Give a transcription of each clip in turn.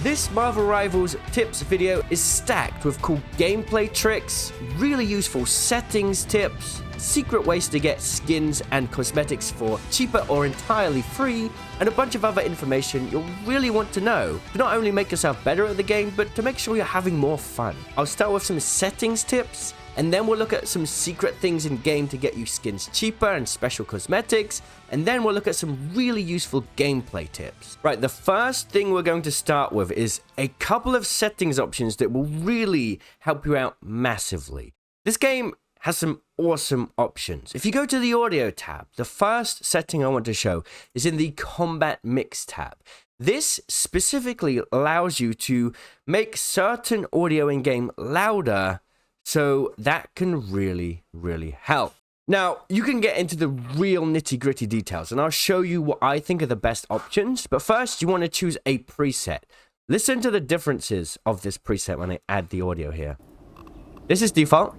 This Marvel Rivals tips video is stacked with cool gameplay tricks, really useful settings tips, secret ways to get skins and cosmetics for cheaper or entirely free, and a bunch of other information you'll really want to know to not only make yourself better at the game, but to make sure you're having more fun. I'll start with some settings tips, and then we'll look at some secret things in game to get you skins cheaper and special cosmetics, and then we'll look at some really useful gameplay tips. Right, the first thing we're going to start with is a couple of settings options that will really help you out massively. This game has some awesome options. If you go to the audio tab, the first setting I want to show is in the combat mix tab. This specifically allows you to make certain audio in game louder, so that can really help. Now, you can get into the real nitty-gritty details, and I'll show you what I think are the best options. But first, you want to choose a preset. Listen to the differences of this preset when I add the audio here. This is default.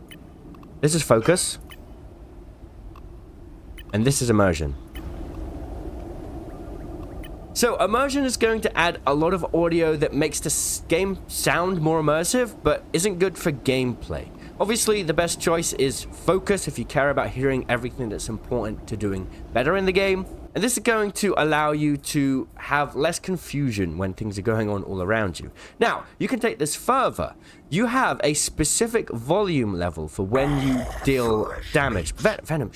This is focus. And this is immersion. So immersion is going to add a lot of audio that makes the game sound more immersive, but isn't good for gameplay. Obviously, the best choice is focus if you care about hearing everything that's important to doing better in the game. And this is going to allow you to have less confusion when things are going on all around you. Now, you can take this further. You have a specific volume level for when you deal damage. Venom,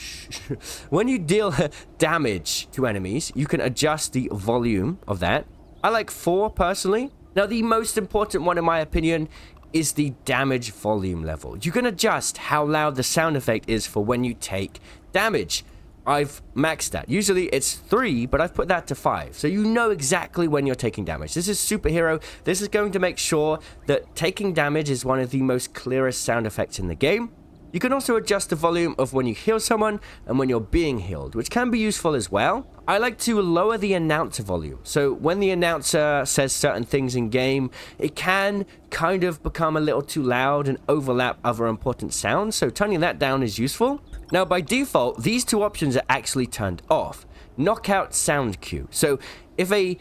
when you deal damage to enemies, you can adjust the volume of that. I like 4 personally. Now, the most important one, in my opinion, is the damage volume level. You can adjust how loud the sound effect is for when you take damage. I've maxed that. Usually it's 3, but I've put that to 5. So you know exactly when you're taking damage. This is Superhero. This is going to make sure that taking damage is one of the most clearest sound effects in the game. You can also adjust the volume of when you heal someone and when you're being healed, which can be useful as well. I like to lower the announcer volume. So when the announcer says certain things in game, it can kind of become a little too loud and overlap other important sounds. So turning that down is useful. Now, by default, these 2 options are actually turned off. Knockout sound cue. So if a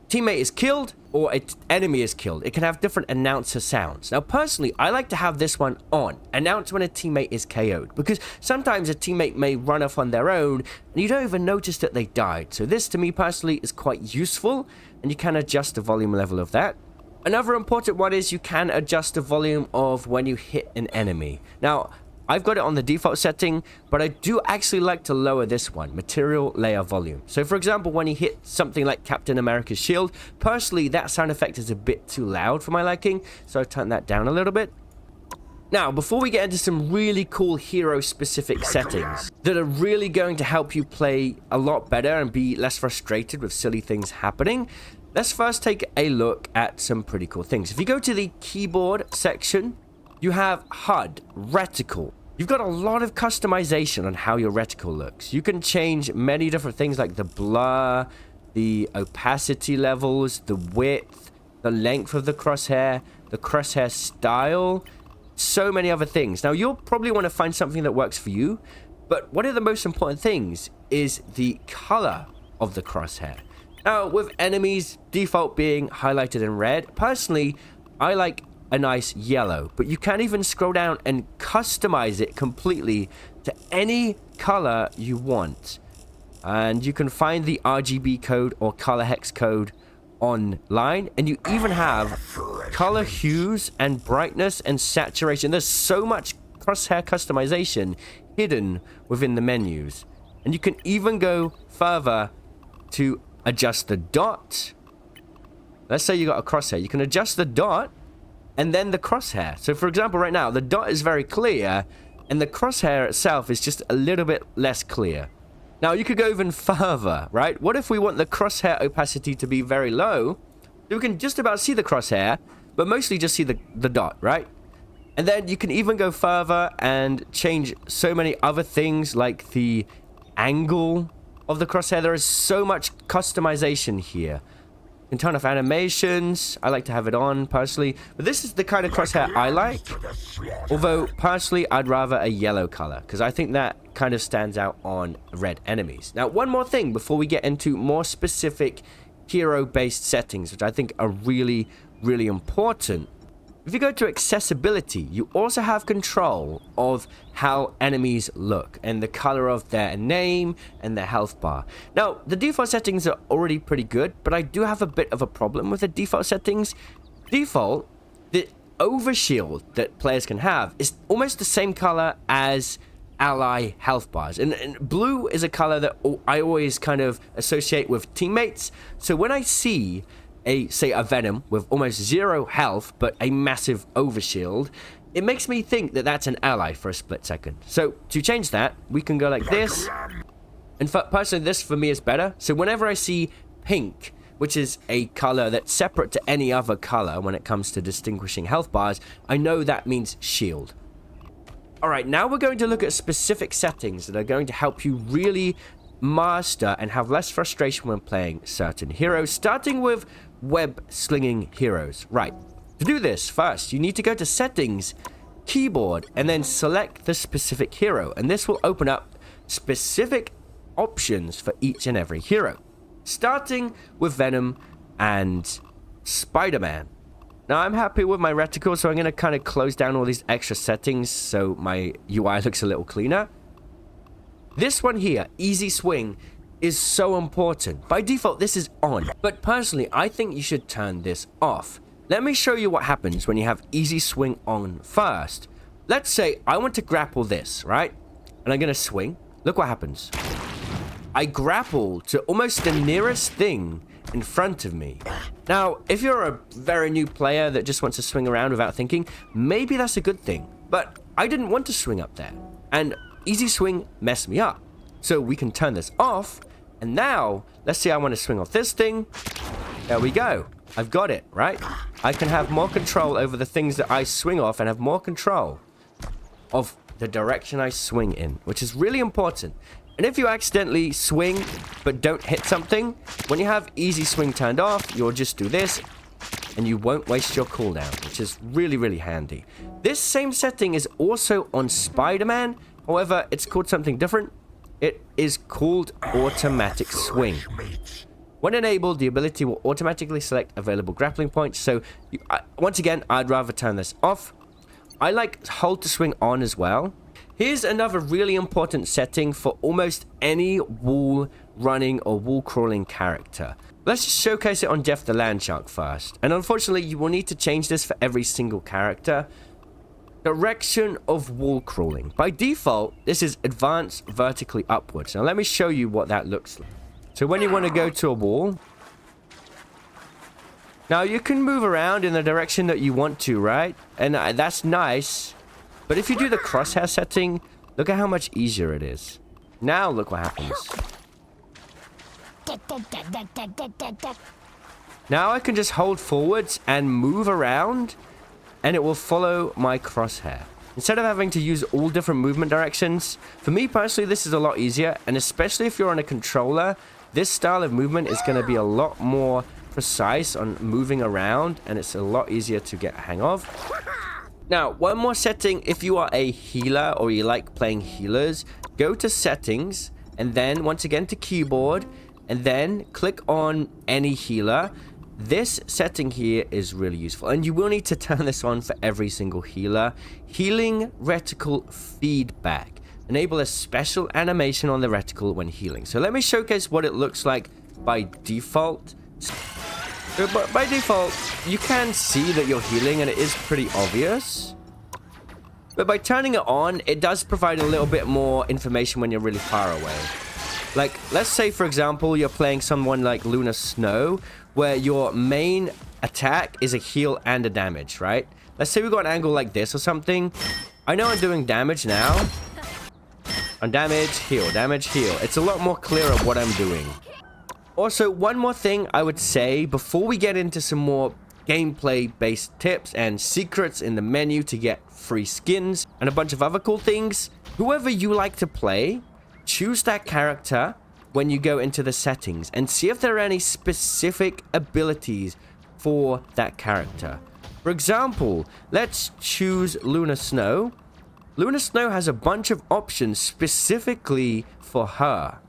teammate is killed or an enemy is killed, it can have different announcer sounds. Now, personally, I like to have this one on. Announce when a teammate is KO'd, because sometimes a teammate may run off on their own and you don't even notice that they died. So this, to me personally, is quite useful, and you can adjust the volume level of that. Another important one is you can adjust the volume of when you hit an enemy. Now, I've got it on the default setting, but I do actually like to lower this one, material layer volume. So for example, when you hit something like Captain America's shield, personally, that sound effect is a bit too loud for my liking, so I turn that down a little bit. Now, before we get into some really cool hero-specific settings that are really going to help you play a lot better and be less frustrated with silly things happening, let's first take a look at some pretty cool things. If you go to the keyboard section, you have HUD, reticle. You've got a lot of customization on how your reticle looks. You can change many different things like the blur, the opacity levels, the width, the length of the crosshair style, so many other things. Now, you'll probably want to find something that works for you, but one of the most important things is the color of the crosshair. Now, with enemies default being highlighted in red, personally, I like a nice yellow, but you can even scroll down and customize it completely to any color you want. And you can find the RGB code or color hex code online, and you even have color hues and brightness and saturation. There's so much crosshair customization hidden within the menus, and you can even go further to adjust the dot. Let's say you got a crosshair, you can adjust the dot and then the crosshair. So for example, right now, the dot is very clear, and the crosshair itself is just a little bit less clear. Now, you could go even further, right? What if we want the crosshair opacity to be very low? So we can just about see the crosshair, but mostly just see the dot, right? And then you can even go further and change so many other things, like the angle of the crosshair. There is so much customization here. You can turn off animations. I like to have it on, personally. But this is the kind of crosshair I like. Although, personally, I'd rather a yellow color, because I think that kind of stands out on red enemies. Now, one more thing before we get into more specific hero-based settings, which I think are really, really important. If you go to accessibility, you also have control of how enemies look and the color of their name and their health bar. Now, the default settings are already pretty good, but I do have a bit of a problem with the default settings. Default, the overshield that players can have is almost the same color as ally health bars. And blue is a color that I always kind of associate with teammates. So when I see say a Venom with almost 0 health but a massive overshield, it makes me think that that's an ally for a split second. So to change that, we can go like this. And personally, this for me is better. So whenever I see pink, which is a color that's separate to any other color when it comes to distinguishing health bars, I know that means shield. Alright, now we're going to look at specific settings that are going to help you really master and have less frustration when playing certain heroes, starting with web slinging heroes. Right, to do this, first you need to go to settings, keyboard, and then select the specific hero, and this will open up specific options for each and every hero, starting with Venom and Spider-Man. Now I'm happy with my reticle, so I'm going to kind of close down all these extra settings so my UI looks a little cleaner. This one here, easy swing, is so important. By default, this is on, but personally, I think you should turn this off. Let me show you what happens when you have easy swing on first. Let's say I want to grapple this, right? And I'm gonna swing. Look what happens. I grapple to almost the nearest thing in front of me. Now, if you're a very new player that just wants to swing around without thinking, maybe that's a good thing. But I didn't want to swing up there, and easy swing messed me up. So we can turn this off, and now, let's say I want to swing off this thing. There we go. I've got it, right? I can have more control over the things that I swing off and have more control of the direction I swing in, which is really important. And if you accidentally swing but don't hit something, when you have easy swing turned off, you'll just do this and you won't waste your cooldown, which is really, really handy. This same setting is also on Spider-Man. However, it's called something different. It is called automatic swing. When enabled, the ability will automatically select available grappling points. So once again, I'd rather turn this off. I like hold to swing on as well. Here's another really important setting for almost any wall running or wall crawling character. Let's just showcase it on Jeff the Landshark first. And unfortunately, you will need to change this for every single character. Direction of wall crawling. By default, this is advanced vertically upwards. Now let me show you what that looks like. So when you want to go to a wall, now you can move around in the direction that you want to, right? And that's nice. But if you do the crosshair setting, look at how much easier it is. Now look what happens. Now I can just hold forwards and move around, and it will follow my crosshair. Instead of having to use all different movement directions, for me personally, this is a lot easier, and especially if you're on a controller, this style of movement is going to be a lot more precise on moving around, and it's a lot easier to get a hang of. Now, one more setting, if you are a healer or you like playing healers, go to settings, and then once again to keyboard, and then click on any healer. This setting here is really useful, and you will need to turn this on for every single healer. Healing reticle feedback. Enable a special animation on the reticle when healing. So let me showcase what it looks like by default. So by default, you can see that you're healing, and it is pretty obvious. But by turning it on, it does provide a little bit more information when you're really far away. Like, let's say, for example, you're playing someone like Luna Snow, where your main attack is a heal and a damage, right? Let's say we got an angle like this or something. I know I'm doing damage now. On damage, heal, damage, heal. It's a lot more clear of what I'm doing. Also, one more thing I would say before we get into some more gameplay-based tips and secrets in the menu to get free skins and a bunch of other cool things. Whoever you like to play, choose that character when you go into the settings and see if there are any specific abilities for that character. For example, let's choose Luna Snow. Luna Snow has a bunch of options specifically for her.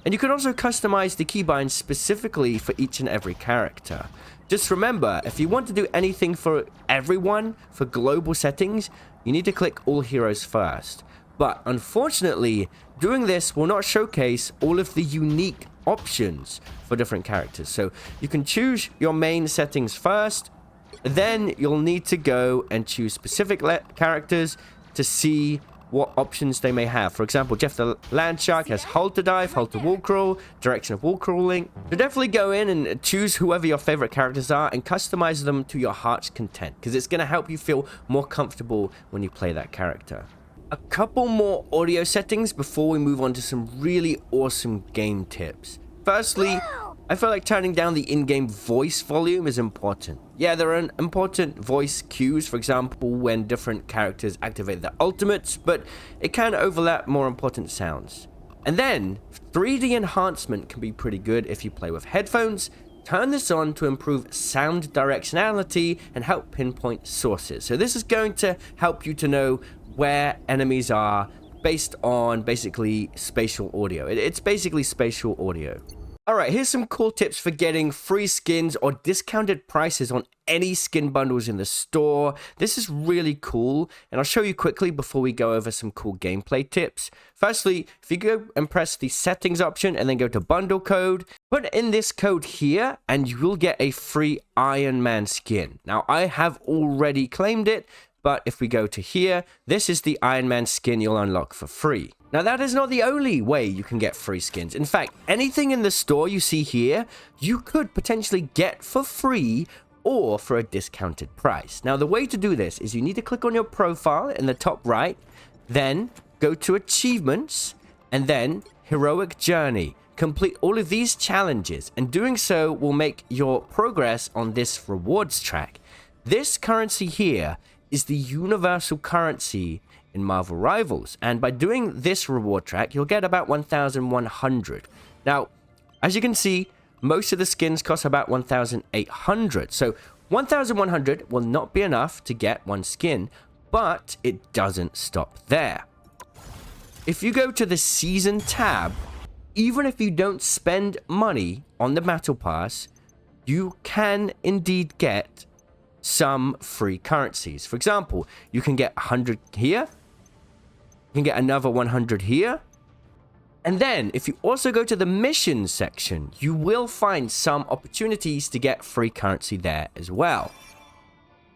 And you can also customize the keybinds specifically for each and every character. Just remember, if you want to do anything for everyone, for global settings, you need to click all heroes first. But unfortunately, doing this will not showcase all of the unique options for different characters. So you can choose your main settings first, then you'll need to go and choose specific characters to see what options they may have. For example, Jeff the Landshark has hold to dive, hold to wall crawl, direction of wall crawling. So definitely go in and choose whoever your favorite characters are and customize them to your heart's content, because it's going to help you feel more comfortable when you play that character. A couple more audio settings before we move on to some really awesome game tips. Firstly, I feel like turning down the in-game voice volume is important. Yeah, there are important voice cues, for example, when different characters activate their ultimates, but it can overlap more important sounds. And then, 3D enhancement can be pretty good if you play with headphones. Turn this on to improve sound directionality and help pinpoint sources. So this is going to help you to know where enemies are based on basically spatial audio. It's basically spatial audio. Alright, here's some cool tips for getting free skins or discounted prices on any skin bundles in the store. This is really cool, and I'll show you quickly before we go over some cool gameplay tips. Firstly, if you go and press the settings option and then go to bundle code, put in this code here and you will get a free Iron Man skin. Now, I have already claimed it, but if we go to here, this is the Iron Man skin you'll unlock for free. Now, that is not the only way you can get free skins. In fact, anything in the store you see here, you could potentially get for free or for a discounted price. Now, the way to do this is you need to click on your profile in the top right, then go to achievements, and then heroic journey. Complete all of these challenges, and doing so will make your progress on this rewards track. This currency here is the universal currency in Marvel Rivals, and by doing this reward track, you'll get about 1,100. Now, as you can see, most of the skins cost about 1,800, so 1,100 will not be enough to get one skin, but it doesn't stop there. If you go to the Season tab, even if you don't spend money on the Battle Pass, you can indeed get some free currencies. For example, you can get 100 here, you can get another 100 here, and then if you also go to the missions section, you will find some opportunities to get free currency there as well.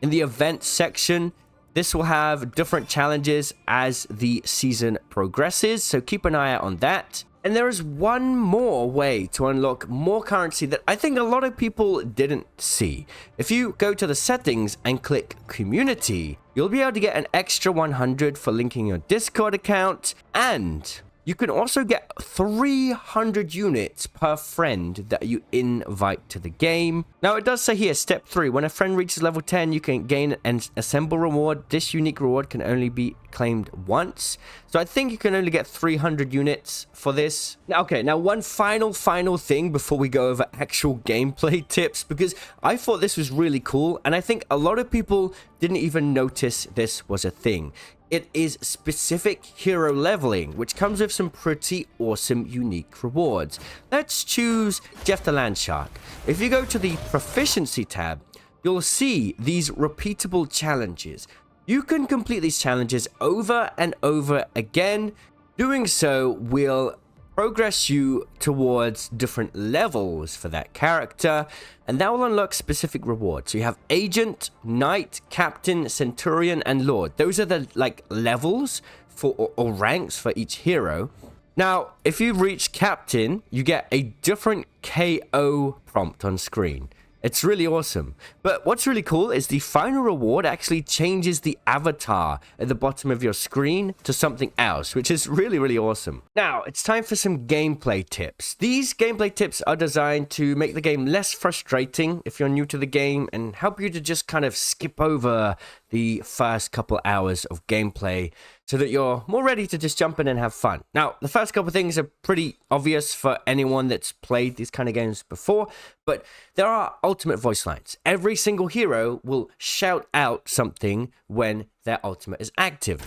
In the events section, this will have different challenges as the season progresses, so keep an eye out on that. And there is one more way to unlock more currency that I think a lot of people didn't see. If you go to the settings and click community, you'll be able to get an extra 100 for linking your Discord account, and you can also get 300 units per friend that you invite to the game. Now, it does say here, step 3, when a friend reaches level 10, you can gain an assemble reward. This unique reward can only be claimed once. So I think you can only get 300 units for this. Now, okay, now one final thing before we go over actual gameplay tips, because I thought this was really cool, and I think a lot of people didn't even notice this was a thing. It is specific hero leveling, which comes with some pretty awesome unique rewards. Let's choose Jeff the Landshark. If you go to the proficiency tab, you'll see these repeatable challenges. You can complete these challenges over and over again. Doing so will progress you towards different levels for that character, and that will unlock specific rewards. So you have Agent, Knight, Captain, Centurion, and Lord. Those are the levels for or ranks for each hero. Now, if you reach Captain, you get a different KO prompt on screen. It's really awesome. But what's really cool is the final reward actually changes the avatar at the bottom of your screen to something else, which is really, really awesome. Now, it's time for some gameplay tips. These gameplay tips are designed to make the game less frustrating if you're new to the game and help you to just kind of skip over the first couple hours of gameplay so that you're more ready to just jump in and have fun. Now, the first couple things are pretty obvious for anyone that's played these kind of games before, but there are ultimate voice lines. Every single hero will shout out something when their ultimate is active.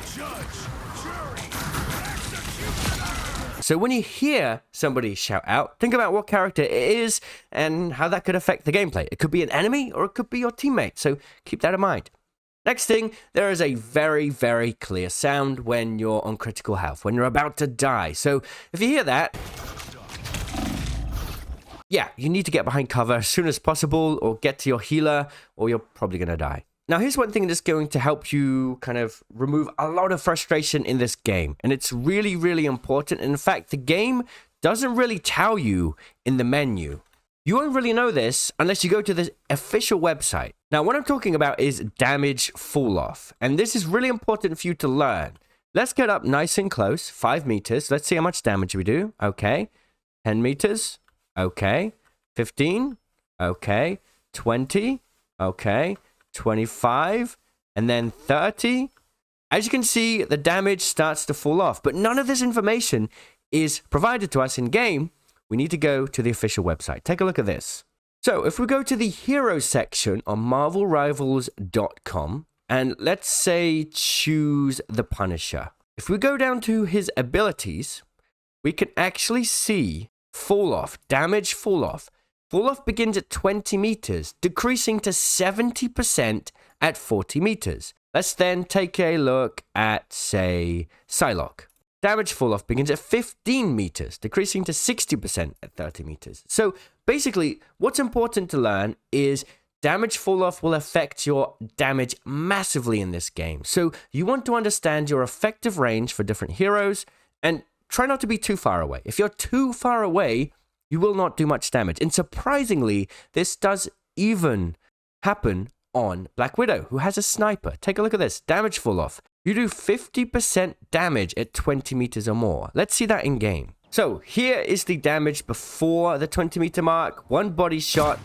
So when you hear somebody shout out, think about what character it is and how that could affect the gameplay. It could be an enemy or it could be your teammate, so keep that in mind. Next thing, there is a very, very clear sound when you're on critical health, when you're about to die. So if you hear that, yeah, you need to get behind cover as soon as possible or get to your healer or you're probably going to die. Now, here's one thing that's going to help you kind of remove a lot of frustration in this game. And it's really, really important. In fact, the game doesn't really tell you in the menu. You won't really know this unless you go to the official website. Now, what I'm talking about is damage fall off. And this is really important for you to learn. Let's get up nice and close, 5 meters. Let's see how much damage we do. Okay. 10 meters. Okay. 15. Okay. 20. Okay. 25. And then 30. As you can see, the damage starts to fall off. But none of this information is provided to us in game. We need to go to the official website. Take a look at this. So if we go to the hero section on marvelrivals.com and let's say choose the Punisher. If we go down to his abilities, we can actually see fall off, damage fall off. Fall off begins at 20 meters, decreasing to 70% at 40 meters. Let's then take a look at, say, Psylocke. Damage fall-off begins at 15 meters, decreasing to 60% at 30 meters. So basically, what's important to learn is damage fall-off will affect your damage massively in this game. So you want to understand your effective range for different heroes and try not to be too far away. If you're too far away, you will not do much damage. And surprisingly, this does even happen on Black Widow, who has a sniper. Take a look at this. Damage fall-off. You do 50% damage at 20 meters or more. Let's see that in game. So here is the damage before the 20 meter mark. One body shot.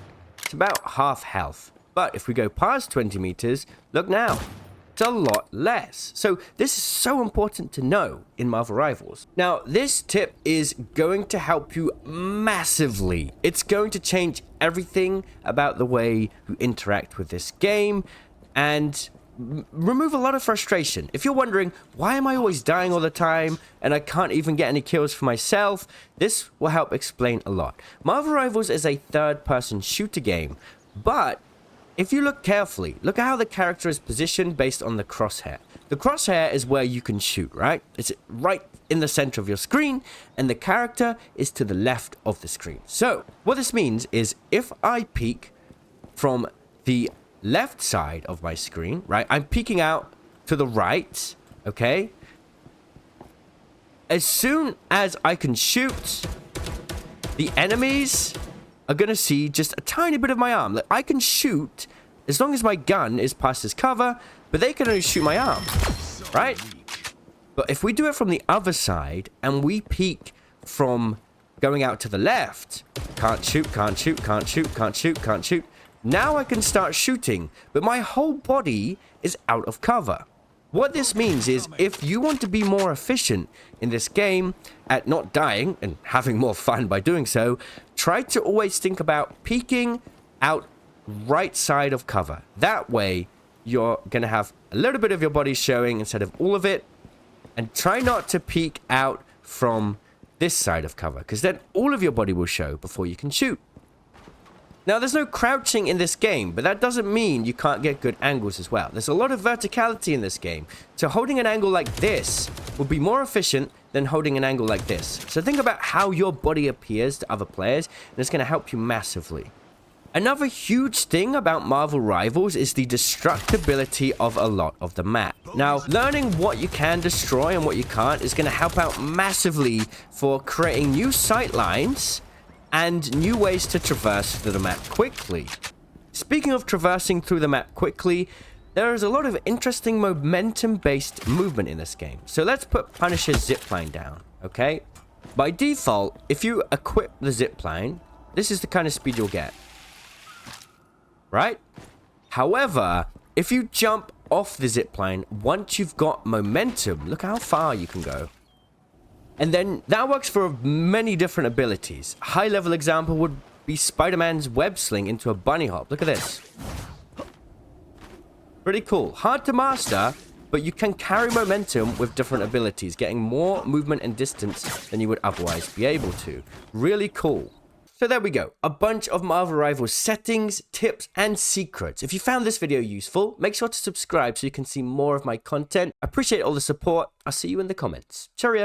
It's about half health. But if we go past 20 meters, look now. It's a lot less. So this is so important to know in Marvel Rivals. Now, this tip is going to help you massively. It's going to change everything about the way you interact with this game and remove a lot of frustration. If you're wondering, why am I always dying all the time and I can't even get any kills for myself, this will help explain a lot. Marvel Rivals is a third-person shooter game, but if you look carefully, look at how the character is positioned based on the crosshair. The crosshair is where you can shoot, right? It's right in the center of your screen, and the character is to the left of the screen. So, what this means is if I peek from the left side of my screen, right? I'm peeking out to the right, okay? As soon as I can shoot, the enemies are going to see just a tiny bit of my arm. Like, I can shoot as long as my gun is past his cover, but they can only shoot my arm, right? But if we do it from the other side and we peek from going out to the left, can't shoot, can't shoot, can't shoot, can't shoot, can't shoot. Now I can start shooting, but my whole body is out of cover. What this means is if you want to be more efficient in this game at not dying and having more fun by doing so, try to always think about peeking out right side of cover. That way, you're going to have a little bit of your body showing instead of all of it. And try not to peek out from this side of cover, because then all of your body will show before you can shoot. Now, there's no crouching in this game, but that doesn't mean you can't get good angles as well. There's a lot of verticality in this game, so holding an angle like this will be more efficient than holding an angle like this. So think about how your body appears to other players, and it's going to help you massively. Another huge thing about Marvel Rivals is the destructibility of a lot of the map. Now, learning what you can destroy and what you can't is going to help out massively for creating new sight lines and new ways to traverse through the map quickly. Speaking of traversing through the map quickly, there is a lot of interesting momentum-based movement in this game. So let's put Punisher's zipline down, okay? By default, if you equip the zipline, this is the kind of speed you'll get, right? However, if you jump off the zipline, once you've got momentum, look how far you can go. And then that works for many different abilities. High-level example would be Spider-Man's web sling into a bunny hop. Look at this. Pretty cool. Hard to master, but you can carry momentum with different abilities, getting more movement and distance than you would otherwise be able to. Really cool. So there we go, a bunch of Marvel Rivals settings, tips, and secrets. If you found this video useful, make sure to subscribe so you can see more of my content. I appreciate all the support. I'll see you in the comments. Cheerio.